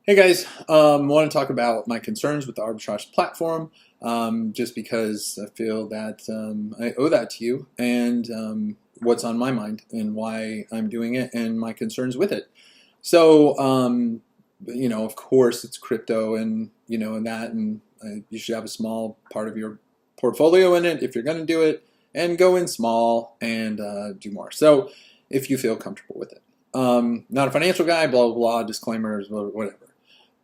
Hey guys, want to talk about my concerns with the arbitrage platform, just because I feel that I owe that to you and what's on my mind and why I'm doing it and my concerns with it. So, of course, it's crypto and you should have a small part of your portfolio in it if you're going to do it, and go in small and do more. So, if you feel comfortable with it. Not a financial guy, blah, blah, blah, disclaimers, whatever.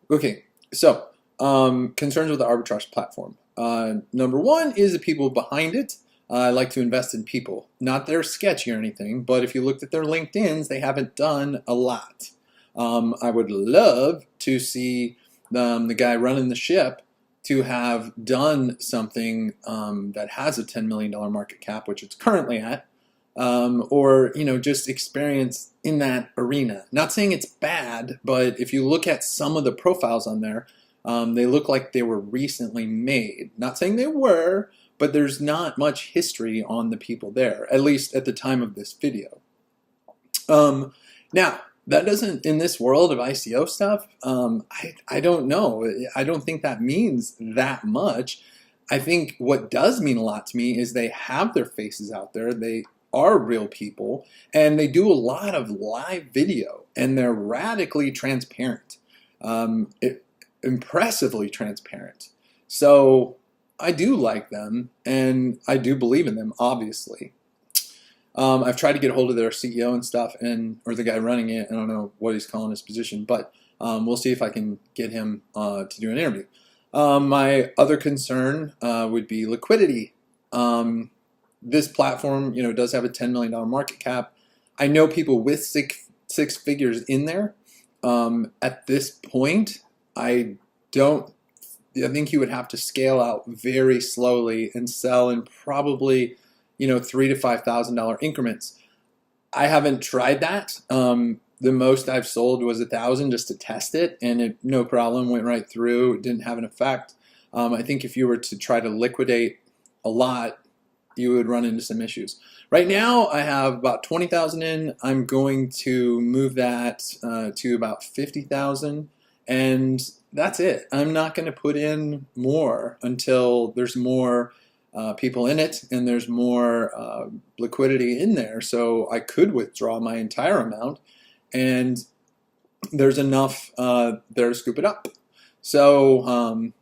Okay, so concerns with the arbitrage platform. Number one is the people behind it. I like to invest in people. Not they're sketchy or anything, but if you looked at their LinkedIns, they haven't done a lot. I would love to see the guy running the ship to have done something that has a $10 million market cap, which it's currently at, or just experience in that arena. Not saying it's bad, but if you look at some of the profiles on there, they look like they were recently made. Not saying they were, but there's not much history on the people there, at least at the time of this video. Now, that doesn't, in this world of ICO stuff, I don't know. I don't think that means that much. I think what does mean a lot to me is they have their faces out there. They are real people, and they do a lot of live video, and they're radically transparent, impressively transparent. So I do like them, and I do believe in them, obviously. I've tried to get a hold of their CEO and stuff, or the guy running it. I don't know what he's calling his position, but we'll see if I can get him to do an interview. My other concern would be liquidity. This platform, does have a $10 million market cap. I know people with six figures in there. At this point, I think you would have to scale out very slowly and sell in probably, $3,000 to $5,000 increments. I haven't tried that. The most I've sold was 1,000 just to test it, and it no problem went right through. It didn't have an effect. I think if you were to try to liquidate a lot, you would run into some issues. Right now, I have about 20,000 in. I'm going to move that to about 50,000, and that's it. I'm not going to put in more until there's more people in it and there's more liquidity in there. So I could withdraw my entire amount, and there's enough there to scoop it up. So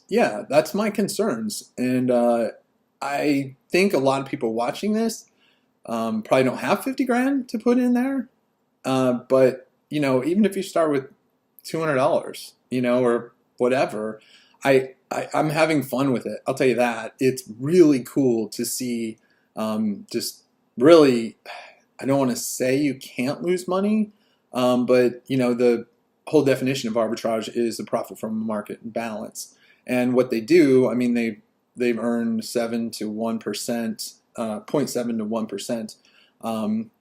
yeah, that's my concerns, and I think a lot of people watching this probably don't have 50 grand to put in there. But, even if you start with $200, or whatever, I'm having fun with it. I'll tell you that. It's really cool to see just really, I don't want to say you can't lose money, but, the whole definition of arbitrage is the profit from a market balance. And what they do, I mean, they've earned 7 to 1%, 0.7 to 1%,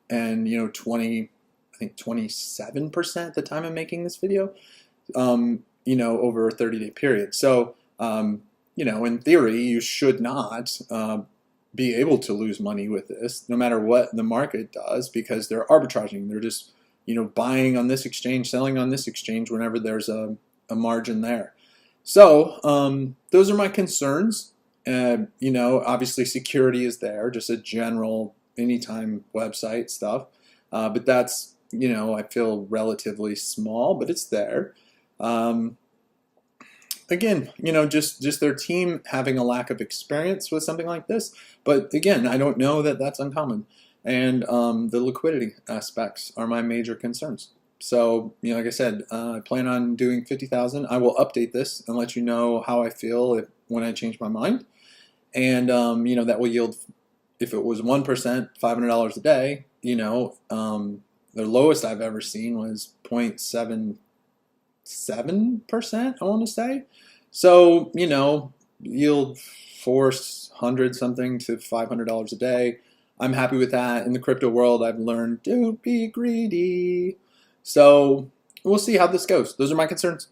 and 27% at the time of making this video, over a 30-day period. So, in theory, you should not be able to lose money with this, no matter what the market does, because they're arbitraging. They're just, buying on this exchange, selling on this exchange whenever there's a margin there. So those are my concerns. Obviously security is there, just a general anytime website stuff. But that's, I feel relatively small, but it's there. Again, just their team having a lack of experience with something like this. But again, I don't know that that's uncommon. And the liquidity aspects are my major concerns. So, like I said, I plan on doing 50,000. I will update this and let you know how I feel when I change my mind. And, that will yield, if it was 1%, $500 a day, the lowest I've ever seen was 0.77%, I want to say. So, yield 400 something to $500 a day. I'm happy with that. In the crypto world, I've learned don't be greedy. So we'll see how this goes. Those are my concerns.